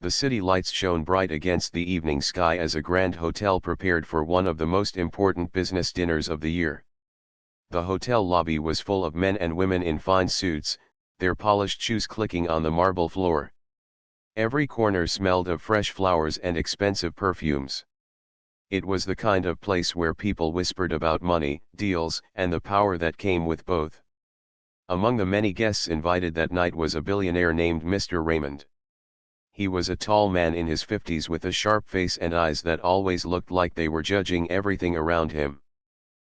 The city lights shone bright against the evening sky as a grand hotel prepared for one of the most important business dinners of the year. The hotel lobby was full of men and women in fine suits, their polished shoes clicking on the marble floor. Every corner smelled of fresh flowers and expensive perfumes. It was the kind of place where people whispered about money, deals, and the power that came with both. Among the many guests invited that night was a billionaire named Mr. Raymond. He was a tall man in his 50s with a sharp face and eyes that always looked like they were judging everything around him.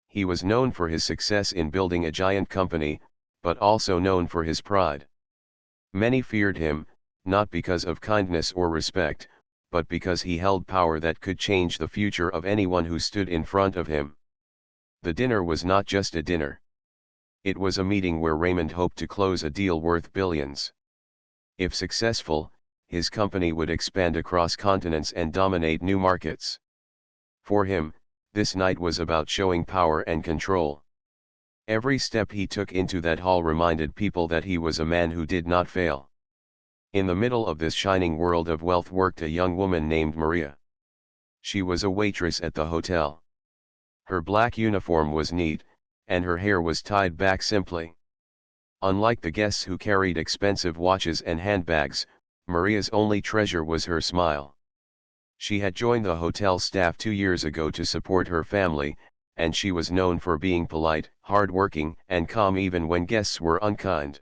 He was known for his success in building a giant company, but also known for his pride. Many feared him, not because of kindness or respect, but because he held power that could change the future of anyone who stood in front of him. The dinner was not just a dinner. It was a meeting where Raymond hoped to close a deal worth billions. If successful, his company would expand across continents and dominate new markets. For him, this night was about showing power and control. Every step he took into that hall reminded people that he was a man who did not fail. In the middle of this shining world of wealth worked a young woman named Maria. She was a waitress at the hotel. Her black uniform was neat, and her hair was tied back simply. Unlike the guests who carried expensive watches and handbags, Maria's only treasure was her smile. She had joined the hotel staff 2 years ago to support her family, and she was known for being polite, hardworking, and calm even when guests were unkind.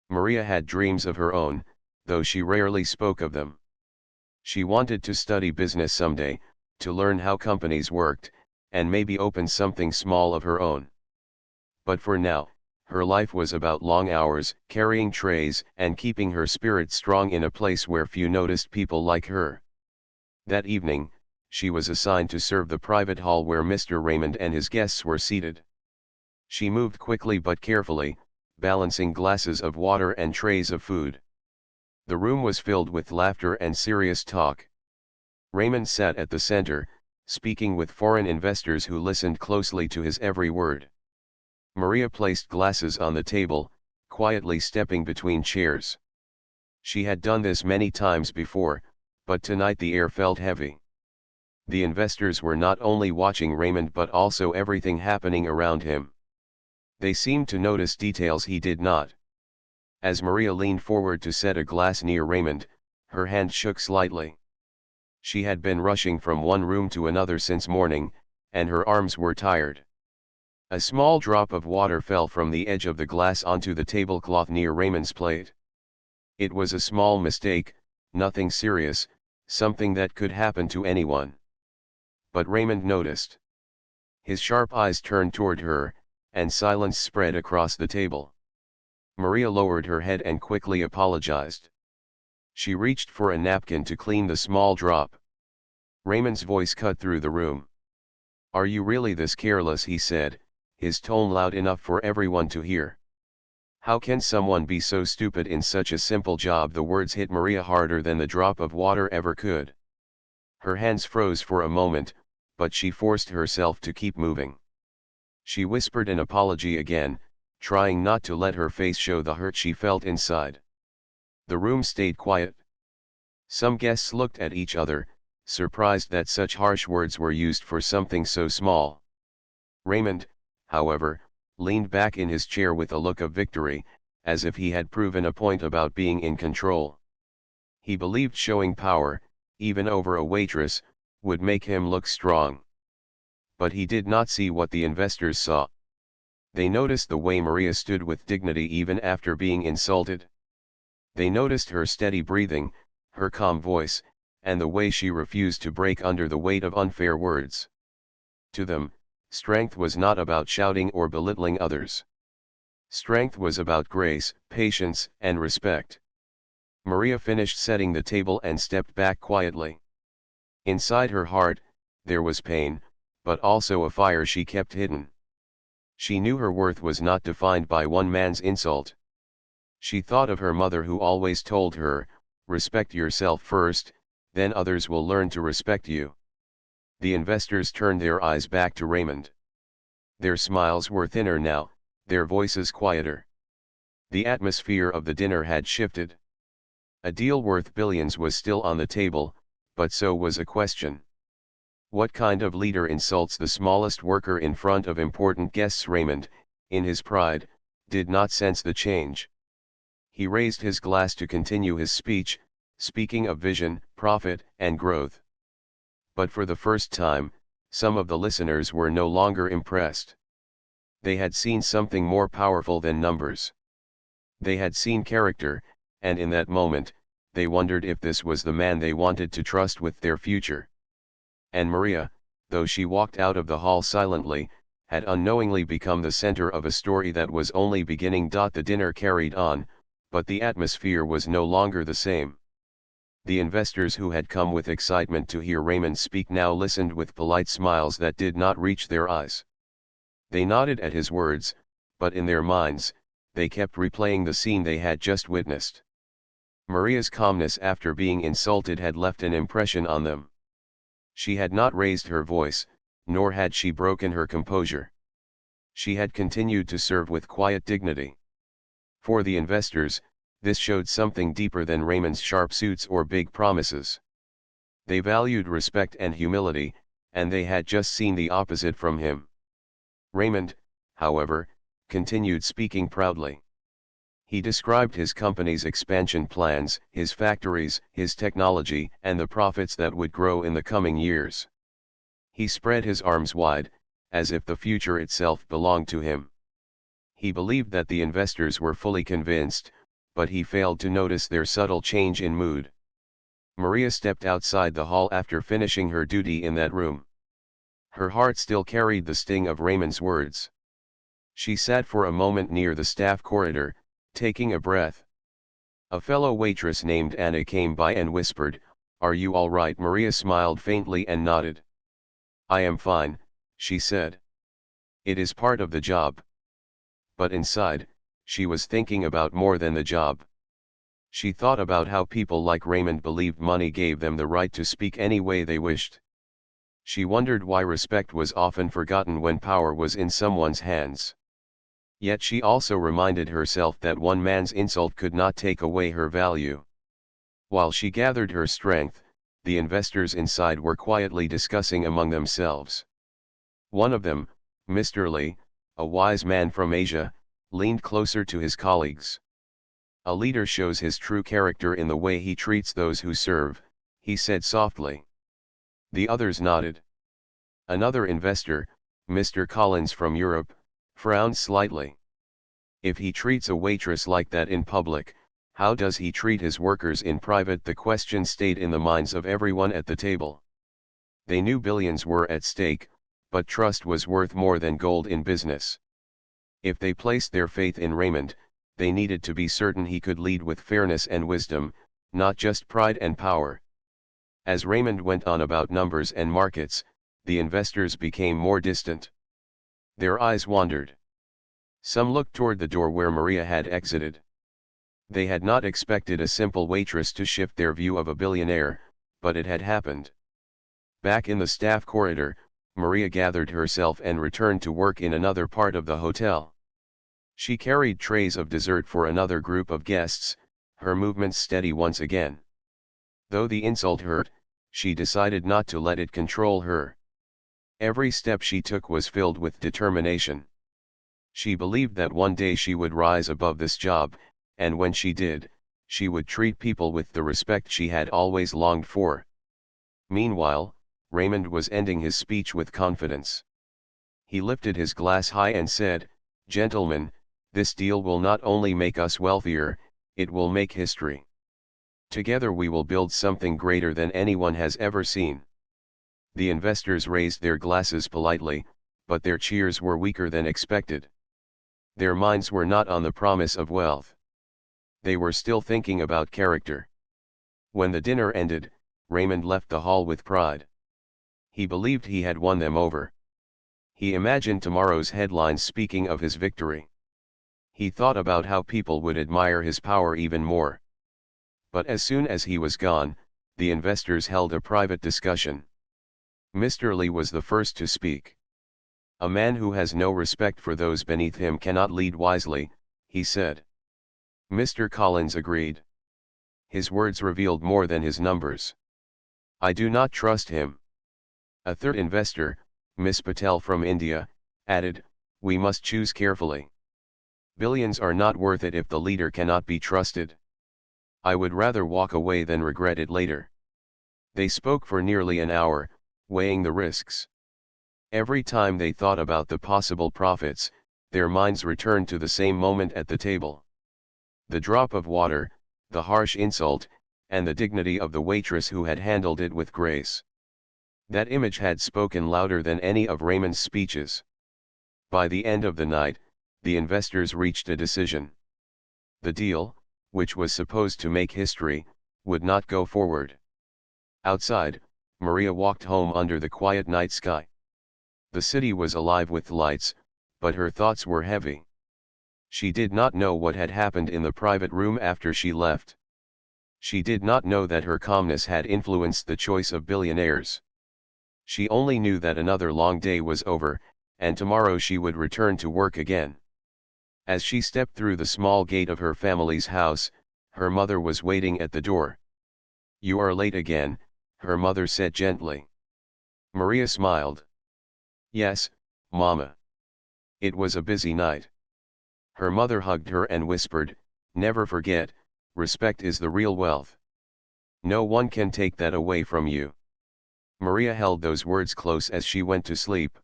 Maria had dreams of her own, though she rarely spoke of them. She wanted to study business someday, to learn how companies worked, and maybe open something small of her own. But for now, her life was about long hours, carrying trays, and keeping her spirit strong in a place where few noticed people like her. That evening, she was assigned to serve the private hall where Mr. Raymond and his guests were seated. She moved quickly but carefully, balancing glasses of water and trays of food. The room was filled with laughter and serious talk. Raymond sat at the center, speaking with foreign investors who listened closely to his every word. Maria placed glasses on the table, quietly stepping between chairs. She had done this many times before, but tonight the air felt heavy. The investors were not only watching Raymond but also everything happening around him. They seemed to notice details he did not. As Maria leaned forward to set a glass near Raymond, her hand shook slightly. She had been rushing from one room to another since morning, and her arms were tired. A small drop of water fell from the edge of the glass onto the tablecloth near Raymond's plate. It was a small mistake, nothing serious, something that could happen to anyone. But Raymond noticed. His sharp eyes turned toward her, and silence spread across the table. Maria lowered her head and quickly apologized. She reached for a napkin to clean the small drop. Raymond's voice cut through the room. "Are you really this careless?" he said, his tone loud enough for everyone to hear. "How can someone be so stupid in such a simple job?" The words hit Maria harder than the drop of water ever could. Her hands froze for a moment, but she forced herself to keep moving. She whispered an apology again, trying not to let her face show the hurt she felt inside. The room stayed quiet. Some guests looked at each other, surprised that such harsh words were used for something so small. Raymond, however, leaned back in his chair with a look of victory, as if he had proven a point about being in control. He believed showing power, even over a waitress, would make him look strong. But he did not see what the investors saw. They noticed the way Maria stood with dignity even after being insulted. They noticed her steady breathing, her calm voice, and the way she refused to break under the weight of unfair words. To them, strength was not about shouting or belittling others. Strength was about grace, patience, and respect. Maria finished setting the table and stepped back quietly. Inside her heart, there was pain, but also a fire she kept hidden. She knew her worth was not defined by one man's insult. She thought of her mother who always told her, "Respect yourself first, then others will learn to respect you." The investors turned their eyes back to Raymond. Their smiles were thinner now, their voices quieter. The atmosphere of the dinner had shifted. A deal worth billions was still on the table, but so was a question. What kind of leader insults the smallest worker in front of important guests? Raymond, in his pride, did not sense the change. He raised his glass to continue his speech, speaking of vision, profit, and growth. But for the first time, some of the listeners were no longer impressed. They had seen something more powerful than numbers. They had seen character, and in that moment, they wondered if this was the man they wanted to trust with their future. And Maria, though she walked out of the hall silently, had unknowingly become the center of a story that was only beginning. The dinner carried on, but the atmosphere was no longer the same. The investors who had come with excitement to hear Raymond speak now listened with polite smiles that did not reach their eyes. They nodded at his words, but in their minds, they kept replaying the scene they had just witnessed. Maria's calmness after being insulted had left an impression on them. She had not raised her voice, nor had she broken her composure. She had continued to serve with quiet dignity. For the investors, this showed something deeper than Raymond's sharp suits or big promises. They valued respect and humility, and they had just seen the opposite from him. Raymond, however, continued speaking proudly. He described his company's expansion plans, his factories, his technology, and the profits that would grow in the coming years. He spread his arms wide, as if the future itself belonged to him. He believed that the investors were fully convinced, but he failed to notice their subtle change in mood. Maria stepped outside the hall after finishing her duty in that room. Her heart still carried the sting of Raymond's words. She sat for a moment near the staff corridor, taking a breath. A fellow waitress named Anna came by and whispered, "Are you all right?" Maria smiled faintly and nodded. "I am fine," she said. "It is part of the job." But inside, she was thinking about more than the job. She thought about how people like Raymond believed money gave them the right to speak any way they wished. She wondered why respect was often forgotten when power was in someone's hands. Yet she also reminded herself that one man's insult could not take away her value. While she gathered her strength, the investors inside were quietly discussing among themselves. One of them, Mr. Lee, a wise man from Asia, leaned closer to his colleagues. "A leader shows his true character in the way he treats those who serve," he said softly. The others nodded. Another investor, Mr. Collins from Europe, frowned slightly. "If he treats a waitress like that in public, how does he treat his workers in private?" The question stayed in the minds of everyone at the table. They knew billions were at stake, but trust was worth more than gold in business. If they placed their faith in Raymond, they needed to be certain he could lead with fairness and wisdom, not just pride and power. As Raymond went on about numbers and markets, the investors became more distant. Their eyes wandered. Some looked toward the door where Maria had exited. They had not expected a simple waitress to shift their view of a billionaire, but it had happened. Back in the staff corridor, Maria gathered herself and returned to work in another part of the hotel. She carried trays of dessert for another group of guests, her movements steady once again. Though the insult hurt, she decided not to let it control her. Every step she took was filled with determination. She believed that one day she would rise above this job, and when she did, she would treat people with the respect she had always longed for. Meanwhile, Raymond was ending his speech with confidence. He lifted his glass high and said, "Gentlemen, this deal will not only make us wealthier, it will make history. Together we will build something greater than anyone has ever seen." The investors raised their glasses politely, but their cheers were weaker than expected. Their minds were not on the promise of wealth. They were still thinking about character. When the dinner ended, Raymond left the hall with pride. He believed he had won them over. He imagined tomorrow's headlines speaking of his victory. He thought about how people would admire his power even more. But as soon as he was gone, the investors held a private discussion. Mr. Lee was the first to speak. "A man who has no respect for those beneath him cannot lead wisely," he said. Mr. Collins agreed. His words revealed more than his numbers. I do not trust him. A third investor, Miss Patel from India, added, we must choose carefully. Billions are not worth it if the leader cannot be trusted. I would rather walk away than regret it later. They spoke for nearly an hour, weighing the risks. Every time they thought about the possible profits, their minds returned to the same moment at the table. The drop of water, the harsh insult, and the dignity of the waitress who had handled it with grace. That image had spoken louder than any of Raymond's speeches. By the end of the night, the investors reached a decision. The deal, which was supposed to make history, would not go forward. Outside, Maria walked home under the quiet night sky. The city was alive with lights, but her thoughts were heavy. She did not know what had happened in the private room after she left. She did not know that her calmness had influenced the choice of billionaires. She only knew that another long day was over, and tomorrow she would return to work again. As she stepped through the small gate of her family's house, her mother was waiting at the door. You are late again, her mother said gently. Maria smiled. Yes, Mama. It was a busy night. Her mother hugged her and whispered, never forget, respect is the real wealth. No one can take that away from you. Maria held those words close as she went to sleep.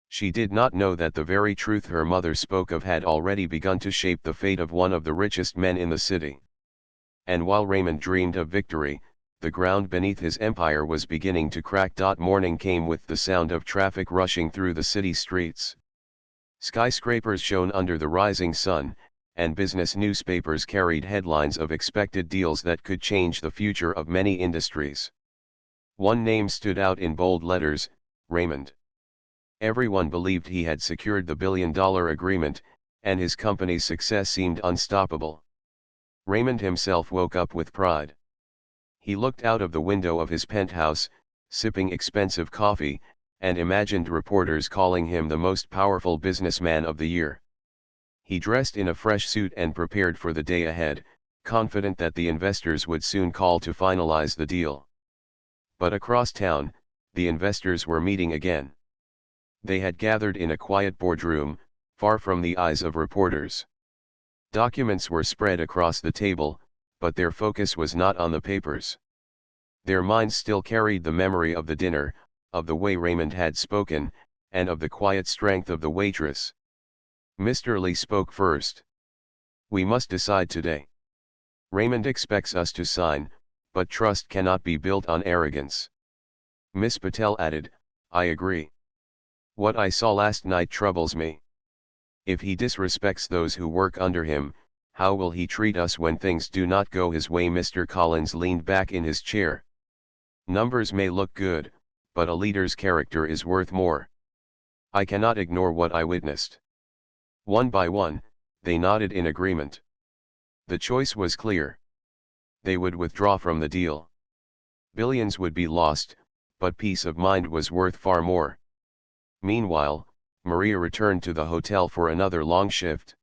She did not know that the very truth her mother spoke of had already begun to shape the fate of one of the richest men in the city. And while Raymond dreamed of victory, the ground beneath his empire was beginning to crack. Morning came with the sound of traffic rushing through the city streets. Skyscrapers shone under the rising sun, and business newspapers carried headlines of expected deals that could change the future of many industries. One name stood out in bold letters, Raymond. Everyone believed he had secured the billion-dollar agreement, and his company's success seemed unstoppable. Raymond himself woke up with pride. He looked out of the window of his penthouse, sipping expensive coffee, and imagined reporters calling him the most powerful businessman of the year. He dressed in a fresh suit and prepared for the day ahead, confident that the investors would soon call to finalize the deal. But across town, the investors were meeting again. They had gathered in a quiet boardroom, far from the eyes of reporters. Documents were spread across the table, but their focus was not on the papers. Their minds still carried the memory of the dinner, of the way Raymond had spoken, and of the quiet strength of the waitress. Mr. Lee spoke first. We must decide today. Raymond expects us to sign, but trust cannot be built on arrogance. Miss Patel added, I agree. What I saw last night troubles me. If he disrespects those who work under him, how will he treat us when things do not go his way? Mr. Collins leaned back in his chair. Numbers may look good, but a leader's character is worth more. I cannot ignore what I witnessed. One by one, they nodded in agreement. The choice was clear. They would withdraw from the deal. Billions would be lost, but peace of mind was worth far more. Meanwhile, Maria returned to the hotel for another long shift.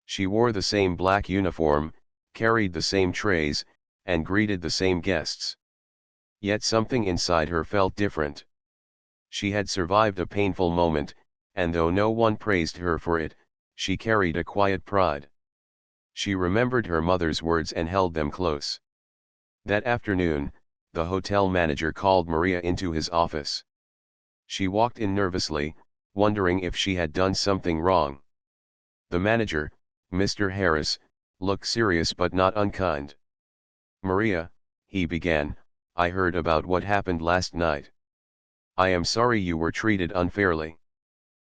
She wore the same black uniform, carried the same trays, and greeted the same guests. Yet something inside her felt different. She had survived a painful moment, and though no one praised her for it, she carried a quiet pride. She remembered her mother's words and held them close. That afternoon, the hotel manager called Maria into his office. She walked in nervously, wondering if she had done something wrong. The manager, Mr. Harris, looked serious but not unkind. Maria, he began, I heard about what happened last night. I am sorry you were treated unfairly.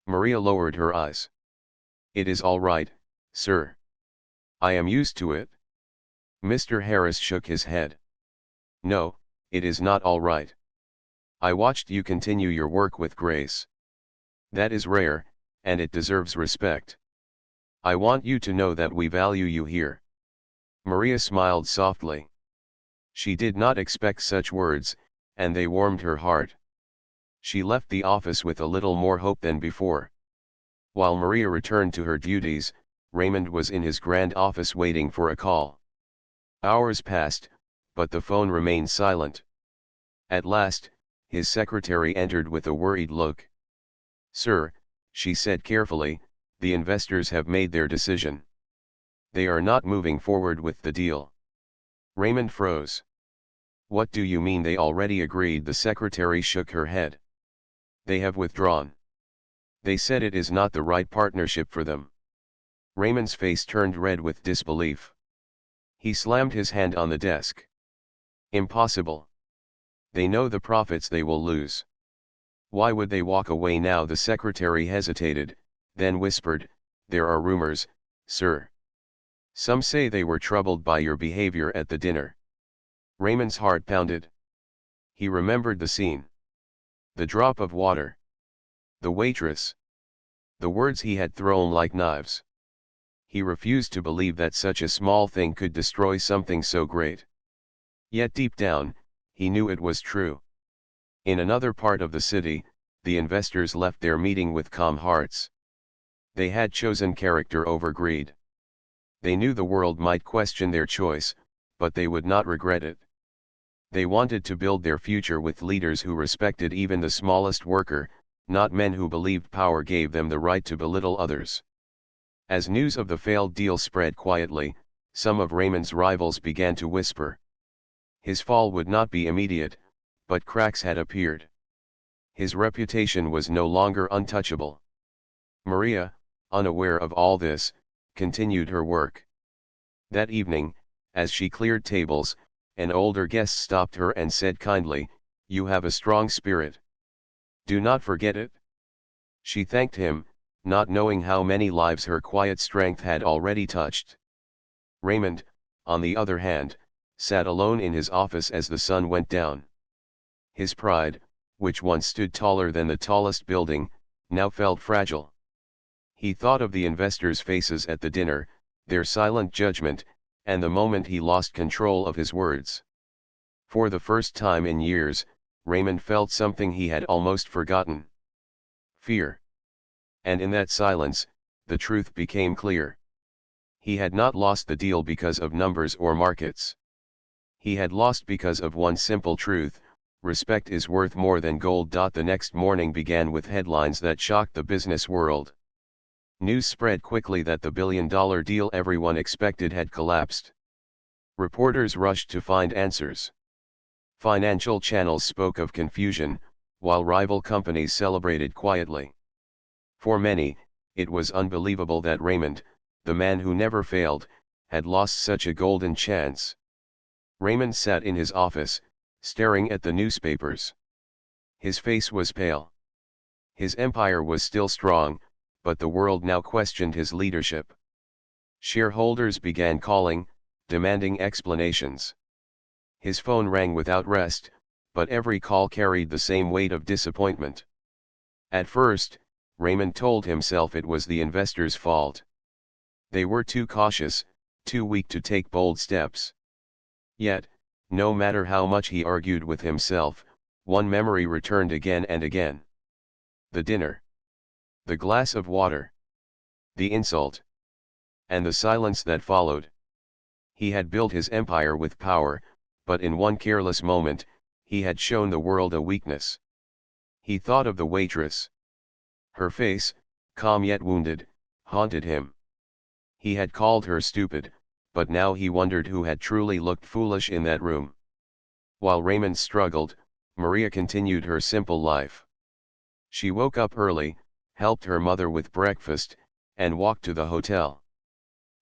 Maria lowered her eyes. It is all right, sir. I am used to it. Mr. Harris shook his head. No, it is not all right. I watched you continue your work with grace. That is rare, and it deserves respect. I want you to know that we value you here. Maria smiled softly. She did not expect such words, and they warmed her heart. She left the office with a little more hope than before. While Maria returned to her duties, Raymond was in his grand office waiting for a call. Hours passed, but the phone remained silent. At last, his secretary entered with a worried look. "Sir," she said carefully, "the investors have made their decision. They are not moving forward with the deal." Raymond froze. "What do you mean they already agreed?" The secretary shook her head. "They have withdrawn. They said it is not the right partnership for them." Raymond's face turned red with disbelief. He slammed his hand on the desk. "Impossible. They know the profits they will lose. Why would they walk away now?" The secretary hesitated, then whispered, "There are rumors, sir. Some say they were troubled by your behavior at the dinner." Raymond's heart pounded. He remembered the scene. The drop of water. The waitress. The words he had thrown like knives. He refused to believe that such a small thing could destroy something so great. Yet deep down, he knew it was true. In another part of the city, the investors left their meeting with calm hearts. They had chosen character over greed. They knew the world might question their choice, but they would not regret it. They wanted to build their future with leaders who respected even the smallest worker, not men who believed power gave them the right to belittle others. As news of the failed deal spread quietly, some of Raymond's rivals began to whisper. His fall would not be immediate, but cracks had appeared. His reputation was no longer untouchable. Maria, unaware of all this, continued her work. That evening, as she cleared tables, an older guest stopped her and said kindly, "You have a strong spirit. Do not forget it." She thanked him, not knowing how many lives her quiet strength had already touched. Raymond, on the other hand, sat alone in his office as the sun went down. His pride, which once stood taller than the tallest building, now felt fragile. He thought of the investors' faces at the dinner, their silent judgment, and the moment he lost control of his words. For the first time in years, Raymond felt something he had almost forgotten. Fear. And in that silence, the truth became clear. He had not lost the deal because of numbers or markets. He had lost because of one simple truth: respect is worth more than gold. The next morning began with headlines that shocked the business world. News spread quickly that the billion-dollar deal everyone expected had collapsed. Reporters rushed to find answers. Financial channels spoke of confusion, while rival companies celebrated quietly. For many, it was unbelievable that Raymond, the man who never failed, had lost such a golden chance. Raymond sat in his office, staring at the newspapers. His face was pale. His empire was still strong, but the world now questioned his leadership. Shareholders began calling, demanding explanations. His phone rang without rest, but every call carried the same weight of disappointment. At first, Raymond told himself it was the investors' fault. They were too cautious, too weak to take bold steps. Yet, no matter how much he argued with himself, one memory returned again and again. The dinner. The glass of water. The insult. And the silence that followed. He had built his empire with power, but in one careless moment, he had shown the world a weakness. He thought of the waitress. Her face, calm yet wounded, haunted him. He had called her stupid, but now he wondered who had truly looked foolish in that room. While Raymond struggled, Maria continued her simple life. She woke up early, helped her mother with breakfast, and walked to the hotel.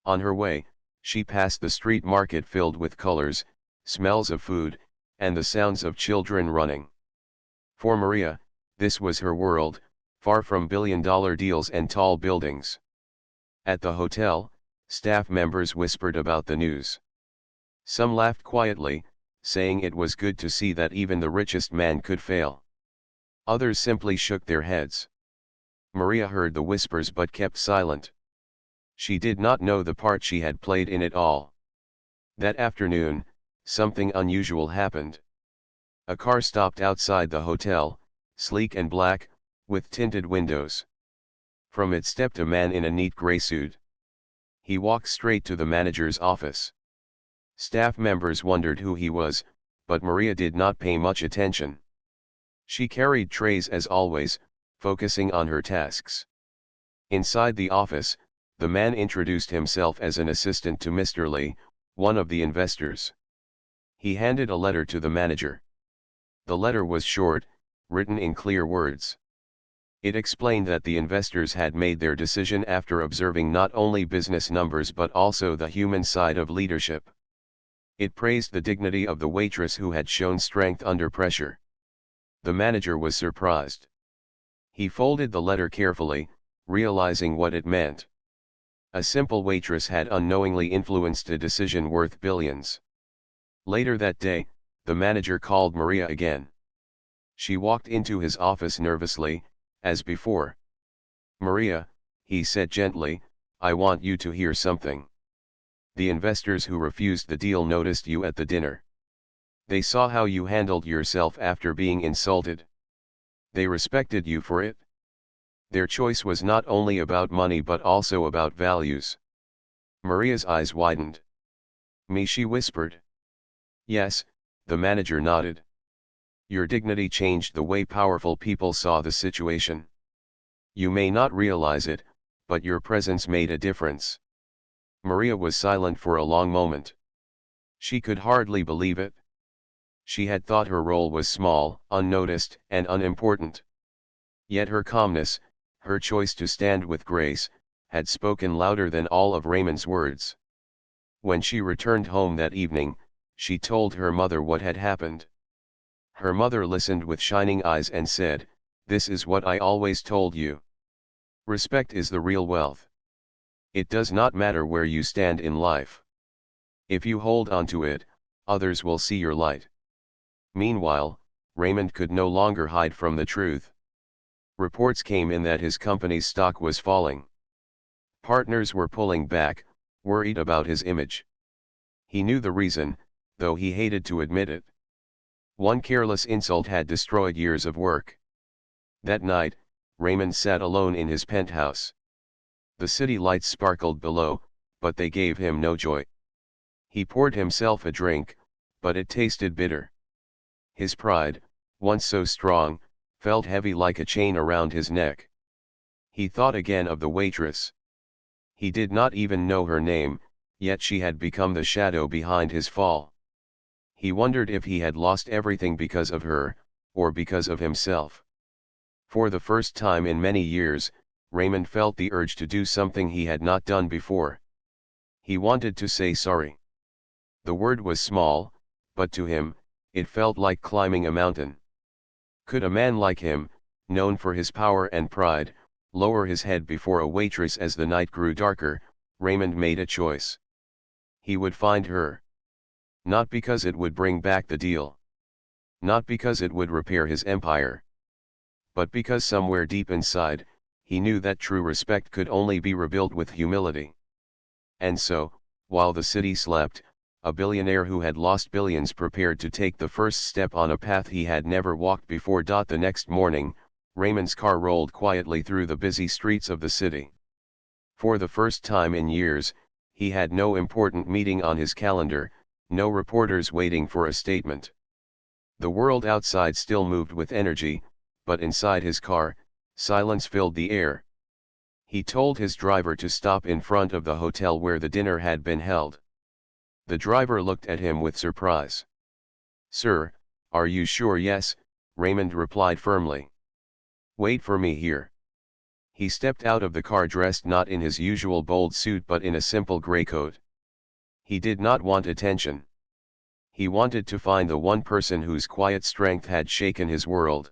On her way, she passed the street market filled with colors, smells of food, and the sounds of children running. For Maria, this was her world, far from billion-dollar deals and tall buildings. At the hotel, staff members whispered about the news. Some laughed quietly, saying it was good to see that even the richest man could fail. Others simply shook their heads. Maria heard the whispers but kept silent. She did not know the part she had played in it all. That afternoon, something unusual happened. A car stopped outside the hotel, sleek and black, with tinted windows. From it stepped a man in a neat gray suit. He walked straight to the manager's office. Staff members wondered who he was, but Maria did not pay much attention. She carried trays as always, focusing on her tasks. Inside the office, the man introduced himself as an assistant to Mr. Lee, one of the investors. He handed a letter to the manager. The letter was short, written in clear words. It explained that the investors had made their decision after observing not only business numbers but also the human side of leadership. It praised the dignity of the waitress who had shown strength under pressure. The manager was surprised. He folded the letter carefully, realizing what it meant. A simple waitress had unknowingly influenced a decision worth billions. Later that day, the manager called Maria again. She walked into his office nervously, as before. "Maria," he said gently, "I want you to hear something. The investors who refused the deal noticed you at the dinner. They saw how you handled yourself after being insulted. They respected you for it. Their choice was not only about money but also about values." Maria's eyes widened. "Me?" she whispered. "Yes," the manager nodded. "Your dignity changed the way powerful people saw the situation. You may not realize it, but your presence made a difference." Maria was silent for a long moment. She could hardly believe it. She had thought her role was small, unnoticed, and unimportant. Yet her calmness, her choice to stand with grace, had spoken louder than all of Raymond's words. When she returned home that evening, she told her mother what had happened. Her mother listened with shining eyes and said, "This is what I always told you. Respect is the real wealth. It does not matter where you stand in life. If you hold on to it, others will see your light." Meanwhile, Raymond could no longer hide from the truth. Reports came in that his company's stock was falling. Partners were pulling back, worried about his image. He knew the reason, though he hated to admit it. One careless insult had destroyed years of work. That night, Raymond sat alone in his penthouse. The city lights sparkled below, but they gave him no joy. He poured himself a drink, but it tasted bitter. His pride, once so strong, felt heavy like a chain around his neck. He thought again of the waitress. He did not even know her name, yet she had become the shadow behind his fall. He wondered if he had lost everything because of her, or because of himself. For the first time in many years, Raymond felt the urge to do something he had not done before. He wanted to say sorry. The word was small, but to him, it felt like climbing a mountain. Could a man like him, known for his power and pride, lower his head before a waitress? As the night grew darker, Raymond made a choice. He would find her. Not because it would bring back the deal. Not because it would repair his empire. But because somewhere deep inside, he knew that true respect could only be rebuilt with humility. And so, while the city slept, a billionaire who had lost billions prepared to take the first step on a path he had never walked before. The next morning, Raymond's car rolled quietly through the busy streets of the city. For the first time in years, he had no important meeting on his calendar, no reporters waiting for a statement. The world outside still moved with energy, but inside his car, silence filled the air. He told his driver to stop in front of the hotel where the dinner had been held. The driver looked at him with surprise. "Sir, are you sure?" "Yes," Raymond replied firmly. "Wait for me here." He stepped out of the car dressed not in his usual bold suit but in a simple gray coat. He did not want attention. He wanted to find the one person whose quiet strength had shaken his world.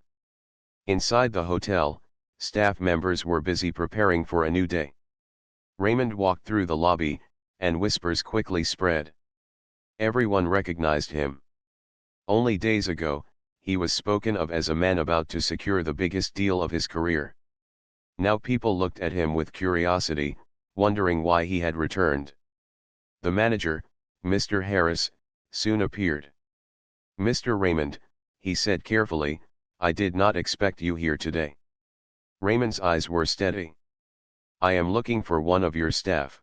Inside the hotel, staff members were busy preparing for a new day. Raymond walked through the lobby, and whispers quickly spread. Everyone recognized him. Only days ago, he was spoken of as a man about to secure the biggest deal of his career. Now people looked at him with curiosity, wondering why he had returned. The manager, Mr. Harris, soon appeared. "Mr. Raymond," he said carefully, "I did not expect you here today." Raymond's eyes were steady. "I am looking for one of your staff.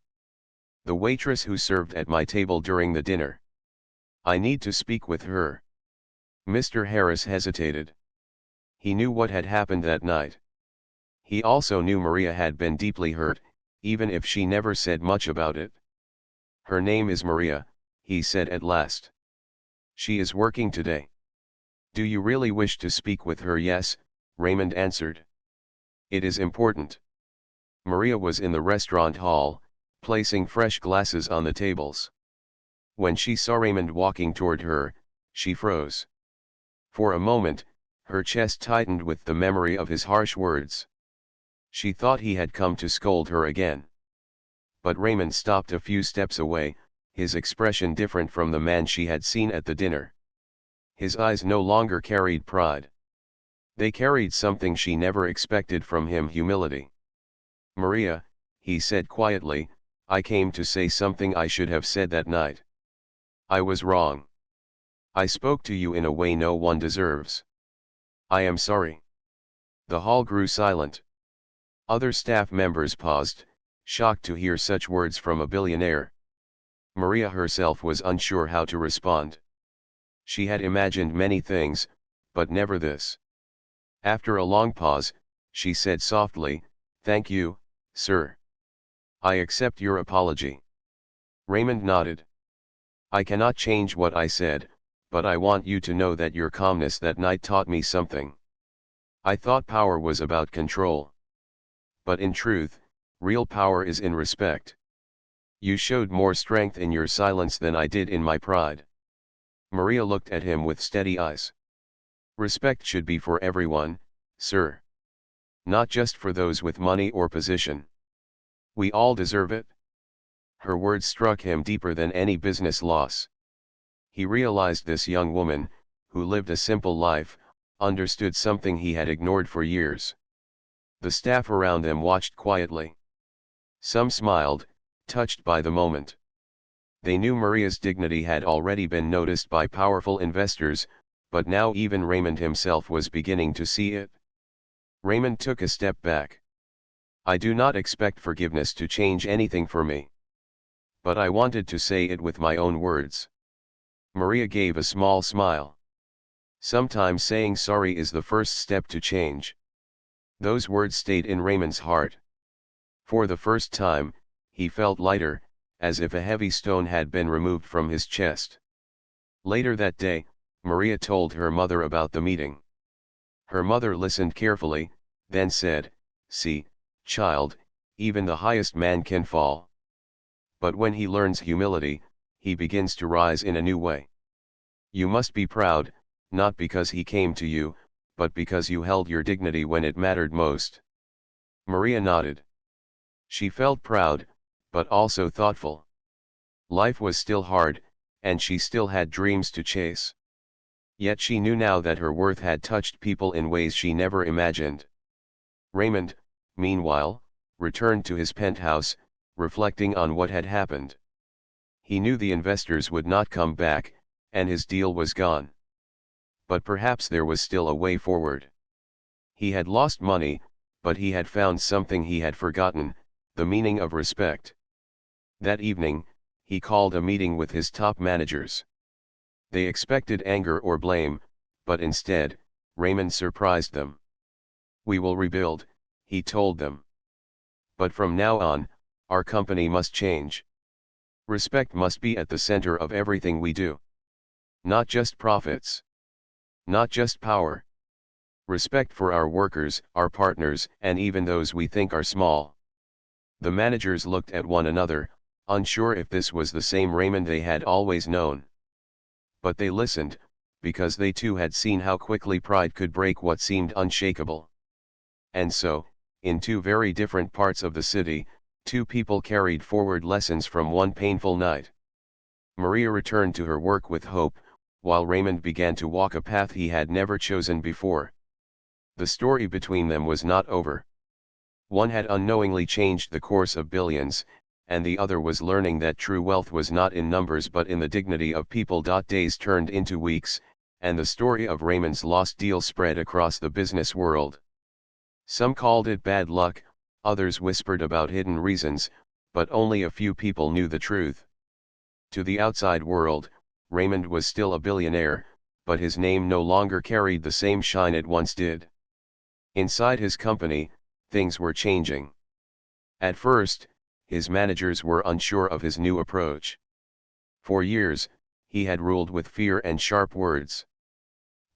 The waitress who served at my table during the dinner." I need to speak with her. Mr. Harris hesitated. He knew what had happened that night. He also knew Maria had been deeply hurt, even if she never said much about it. Her name is Maria, he said at last. She is working today. Do you really wish to speak with her? Yes, Raymond answered. It is important. Maria was in the restaurant hall, placing fresh glasses on the tables. When she saw Raymond walking toward her, she froze. For a moment, her chest tightened with the memory of his harsh words. She thought he had come to scold her again. But Raymond stopped a few steps away, his expression different from the man she had seen at the dinner. His eyes no longer carried pride. They carried something she never expected from him: humility. Maria, he said quietly, I came to say something I should have said that night. I was wrong. I spoke to you in a way no one deserves. I am sorry. The hall grew silent. Other staff members paused, shocked to hear such words from a billionaire. Maria herself was unsure how to respond. She had imagined many things, but never this. After a long pause, she said softly, Thank you, sir. I accept your apology. Raymond nodded. I cannot change what I said, but I want you to know that your calmness that night taught me something. I thought power was about control. But in truth, real power is in respect. You showed more strength in your silence than I did in my pride. Maria looked at him with steady eyes. Respect should be for everyone, sir. Not just for those with money or position. We all deserve it. Her words struck him deeper than any business loss. He realized this young woman, who lived a simple life, understood something he had ignored for years. The staff around them watched quietly. Some smiled, touched by the moment. They knew Maria's dignity had already been noticed by powerful investors, but now even Raymond himself was beginning to see it. Raymond took a step back. I do not expect forgiveness to change anything for me. But I wanted to say it with my own words. Maria gave a small smile. Sometimes saying sorry is the first step to change. Those words stayed in Raymond's heart. For the first time, he felt lighter, as if a heavy stone had been removed from his chest. Later that day, Maria told her mother about the meeting. Her mother listened carefully, then said, See, child, even the highest man can fall. But when he learns humility, he begins to rise in a new way. You must be proud, not because he came to you, but because you held your dignity when it mattered most. Maria nodded. She felt proud, but also thoughtful. Life was still hard, and she still had dreams to chase. Yet she knew now that her worth had touched people in ways she never imagined. Raymond, meanwhile, returned to his penthouse, reflecting on what had happened. He knew the investors would not come back, and his deal was gone. But perhaps there was still a way forward. He had lost money, but he had found something he had forgotten, the meaning of respect. That evening, he called a meeting with his top managers. They expected anger or blame, but instead, Raymond surprised them. We will rebuild, he told them. But from now on, our company must change. Respect must be at the center of everything we do. Not just profits. Not just power. Respect for our workers, our partners, and even those we think are small. The managers looked at one another, unsure if this was the same Raymond they had always known. But they listened, because they too had seen how quickly pride could break what seemed unshakable. And so, in two very different parts of the city, two people carried forward lessons from one painful night. Maria returned to her work with hope, while Raymond began to walk a path he had never chosen before. The story between them was not over. One had unknowingly changed the course of billions, and the other was learning that true wealth was not in numbers but in the dignity of people. Days turned into weeks, and the story of Raymond's lost deal spread across the business world. Some called it bad luck, others whispered about hidden reasons, but only a few people knew the truth. To the outside world, Raymond was still a billionaire, but his name no longer carried the same shine it once did. Inside his company, things were changing. At first, his managers were unsure of his new approach. For years, he had ruled with fear and sharp words.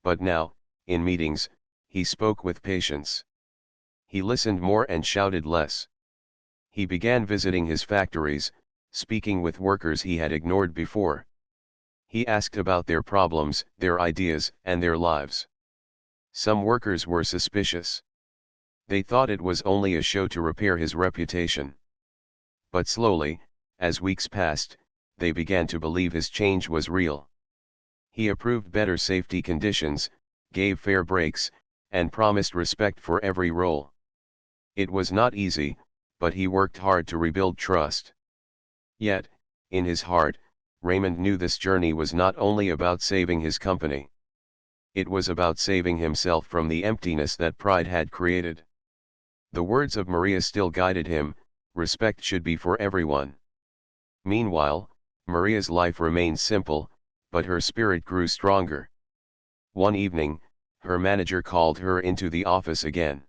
But now, in meetings, he spoke with patience. He listened more and shouted less. He began visiting his factories, speaking with workers he had ignored before. He asked about their problems, their ideas, and their lives. Some workers were suspicious. They thought it was only a show to repair his reputation. But slowly, as weeks passed, they began to believe his change was real. He approved better safety conditions, gave fair breaks, and promised respect for every role. It was not easy, but he worked hard to rebuild trust. Yet, in his heart, Raymond knew this journey was not only about saving his company. It was about saving himself from the emptiness that pride had created. The words of Maria still guided him: respect should be for everyone. Meanwhile, Maria's life remained simple, but her spirit grew stronger. One evening, her manager called her into the office again.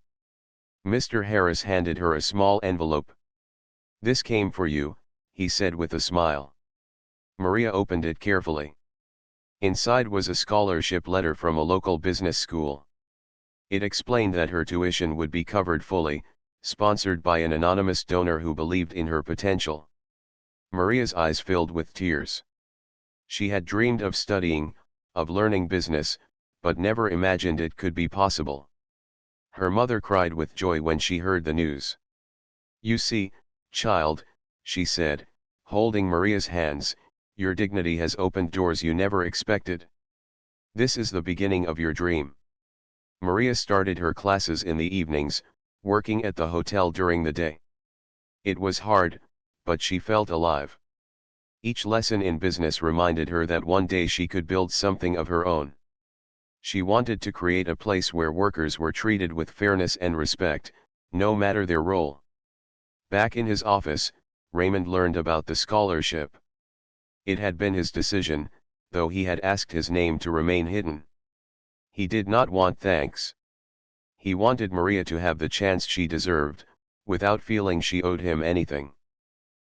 Mr. Harris handed her a small envelope. "This came for you," he said with a smile. Maria opened it carefully. Inside was a scholarship letter from a local business school. It explained that her tuition would be covered fully, sponsored by an anonymous donor who believed in her potential. Maria's eyes filled with tears. She had dreamed of studying, of learning business, but never imagined it could be possible. Her mother cried with joy when she heard the news. "You see, child," she said, holding Maria's hands, "your dignity has opened doors you never expected. This is the beginning of your dream." Maria started her classes in the evenings, working at the hotel during the day. It was hard, but she felt alive. Each lesson in business reminded her that one day she could build something of her own. She wanted to create a place where workers were treated with fairness and respect, no matter their role. Back in his office, Raymond learned about the scholarship. It had been his decision, though he had asked his name to remain hidden. He did not want thanks. He wanted Maria to have the chance she deserved, without feeling she owed him anything.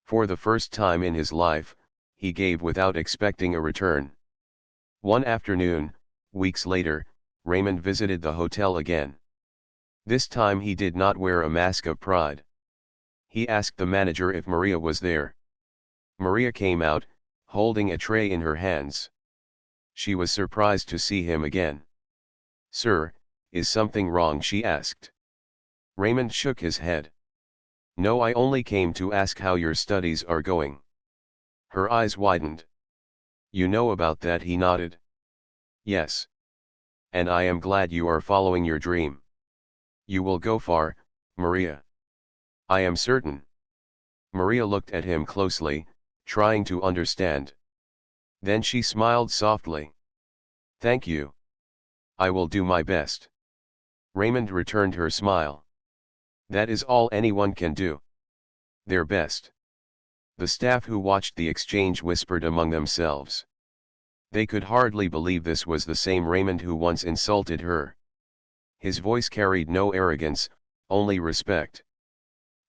For the first time in his life, he gave without expecting a return. One afternoon, weeks later, Raymond visited the hotel again. This time he did not wear a mask of pride. He asked the manager if Maria was there. Maria came out, holding a tray in her hands. She was surprised to see him again. "Sir, is something wrong?" she asked. Raymond shook his head. "No, I only came to ask how your studies are going." Her eyes widened. "You know about that?" he nodded. "Yes. And I am glad you are following your dream. You will go far, Maria. I am certain." Maria looked at him closely, trying to understand. Then she smiled softly. "Thank you. I will do my best." Raymond returned her smile. That is all anyone can do. Their best. The staff who watched the exchange whispered among themselves. They could hardly believe this was the same Raymond who once insulted her. His voice carried no arrogance, only respect.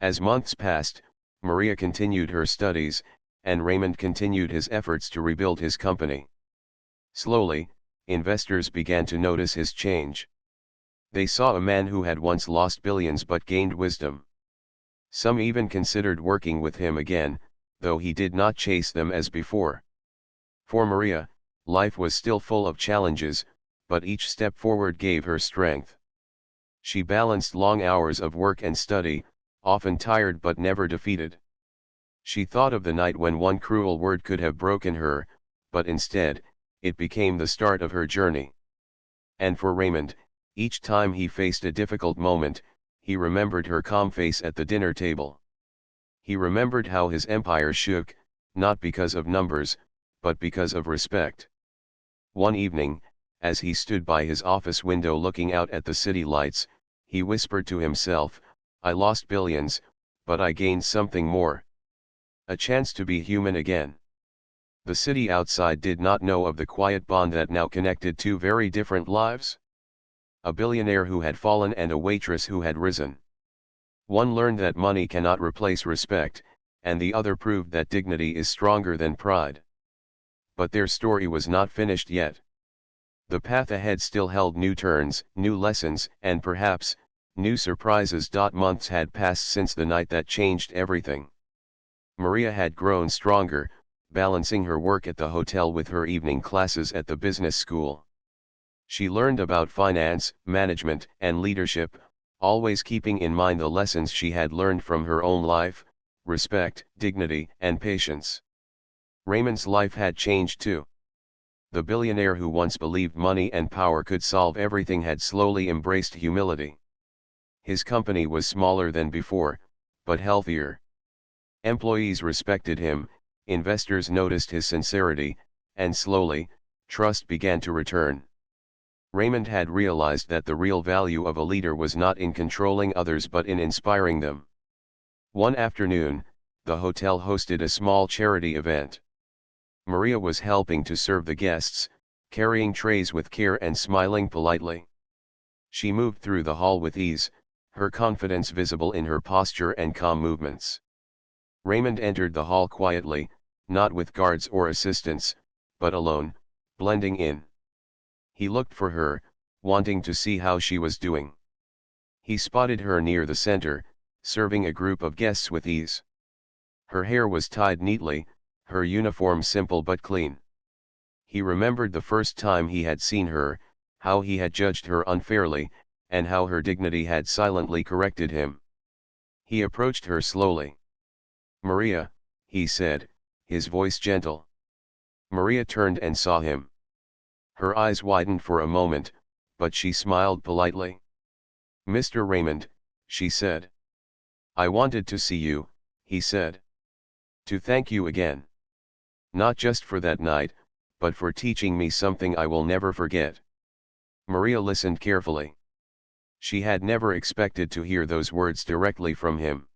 As months passed, Maria continued her studies, and Raymond continued his efforts to rebuild his company. Slowly, investors began to notice his change. They saw a man who had once lost billions but gained wisdom. Some even considered working with him again, though he did not chase them as before. For Maria, life was still full of challenges, but each step forward gave her strength. She balanced long hours of work and study, often tired but never defeated. She thought of the night when one cruel word could have broken her, but instead, it became the start of her journey. And for Raymond, each time he faced a difficult moment, he remembered her calm face at the dinner table. He remembered how his empire shook, not because of numbers, but because of respect. One evening, as he stood by his office window looking out at the city lights, he whispered to himself, "I lost billions, but I gained something more. A chance to be human again." The city outside did not know of the quiet bond that now connected two very different lives. A billionaire who had fallen and a waitress who had risen. One learned that money cannot replace respect, and the other proved that dignity is stronger than pride. But their story was not finished yet. The path ahead still held new turns, new lessons, and perhaps, new surprises. Months had passed since the night that changed everything. Maria had grown stronger, balancing her work at the hotel with her evening classes at the business school. She learned about finance, management, and leadership, always keeping in mind the lessons she had learned from her own life: respect, dignity, and patience. Raymond's life had changed too. The billionaire who once believed money and power could solve everything had slowly embraced humility. His company was smaller than before, but healthier. Employees respected him, investors noticed his sincerity, and slowly, trust began to return. Raymond had realized that the real value of a leader was not in controlling others but in inspiring them. One afternoon, the hotel hosted a small charity event. Maria was helping to serve the guests, carrying trays with care and smiling politely. She moved through the hall with ease, her confidence visible in her posture and calm movements. Raymond entered the hall quietly, not with guards or assistants, but alone, blending in. He looked for her, wanting to see how she was doing. He spotted her near the center, serving a group of guests with ease. Her hair was tied neatly, her uniform simple but clean. He remembered the first time he had seen her, how he had judged her unfairly, and how her dignity had silently corrected him. He approached her slowly. "Maria," he said, his voice gentle. Maria turned and saw him. Her eyes widened for a moment, but she smiled politely. "Mr. Raymond," she said. "I wanted to see you," he said. "To thank you again. Not just for that night, but for teaching me something I will never forget." Maria listened carefully. She had never expected to hear those words directly from him.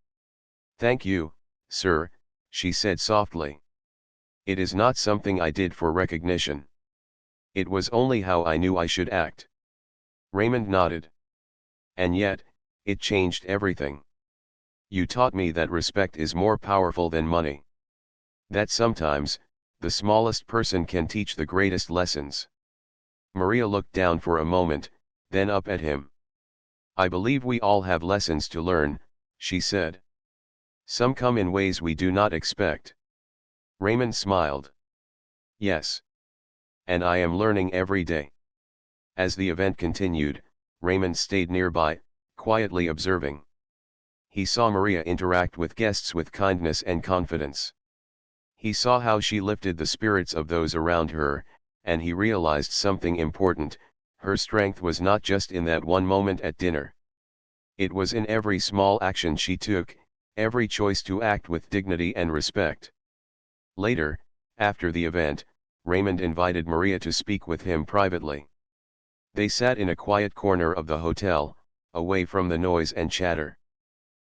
"Thank you, sir," she said softly. "It is not something I did for recognition. It was only how I knew I should act." Raymond nodded. "And yet, it changed everything. You taught me that respect is more powerful than money. That sometimes, the smallest person can teach the greatest lessons." Maria looked down for a moment, then up at him. "I believe we all have lessons to learn," she said. "Some come in ways we do not expect." Raymond smiled. "Yes. And I am learning every day." As the event continued, Raymond stayed nearby, quietly observing. He saw Maria interact with guests with kindness and confidence. He saw how she lifted the spirits of those around her, and he realized something important: her strength was not just in that one moment at dinner. It was in every small action she took, every choice to act with dignity and respect. Later, after the event, Raymond invited Maria to speak with him privately. They sat in a quiet corner of the hotel, away from the noise and chatter.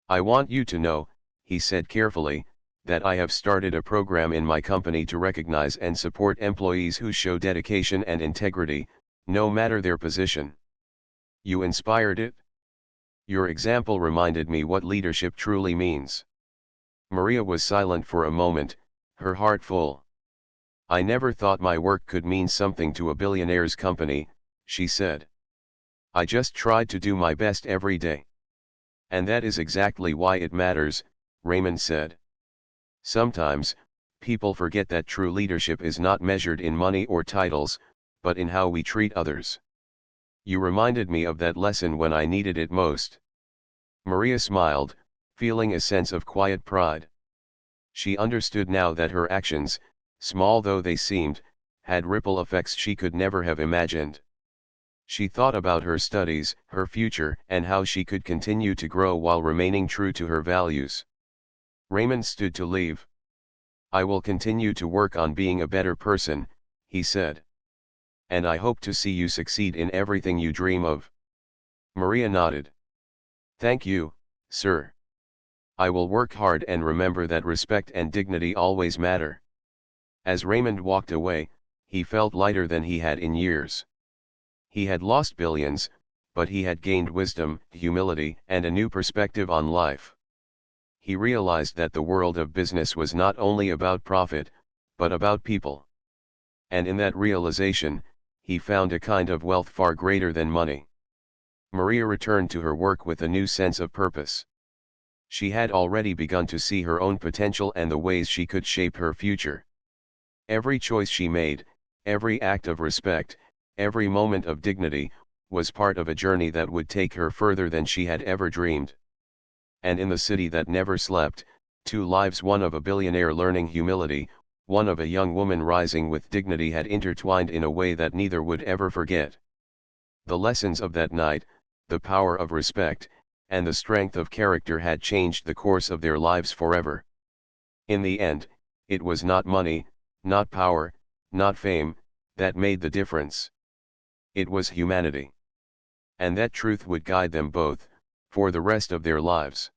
"I want you to know," he said carefully, "that I have started a program in my company to recognize and support employees who show dedication and integrity, no matter their position. You inspired it? Your example reminded me what leadership truly means." Maria was silent for a moment, her heart full. "I never thought my work could mean something to a billionaire's company," she said. "I just tried to do my best every day." "And that is exactly why it matters," Raymond said. "Sometimes, people forget that true leadership is not measured in money or titles, but in how we treat others. You reminded me of that lesson when I needed it most." Maria smiled, feeling a sense of quiet pride. She understood now that her actions, small though they seemed, had ripple effects she could never have imagined. She thought about her studies, her future, and how she could continue to grow while remaining true to her values. Raymond stood to leave. "I will continue to work on being a better person," he said. "And I hope to see you succeed in everything you dream of." Maria nodded. "Thank you, sir. I will work hard and remember that respect and dignity always matter." As Raymond walked away, he felt lighter than he had in years. He had lost billions, but he had gained wisdom, humility, and a new perspective on life. He realized that the world of business was not only about profit, but about people. And in that realization, he found a kind of wealth far greater than money. Maria returned to her work with a new sense of purpose. She had already begun to see her own potential and the ways she could shape her future. Every choice she made, every act of respect, every moment of dignity, was part of a journey that would take her further than she had ever dreamed. And in the city that never slept, two lives, one of a billionaire learning humility, one of a young woman rising with dignity, had intertwined in a way that neither would ever forget. The lessons of that night, the power of respect, and the strength of character had changed the course of their lives forever. In the end, it was not money, not power, not fame, that made the difference. It was humanity. And that truth would guide them both, for the rest of their lives.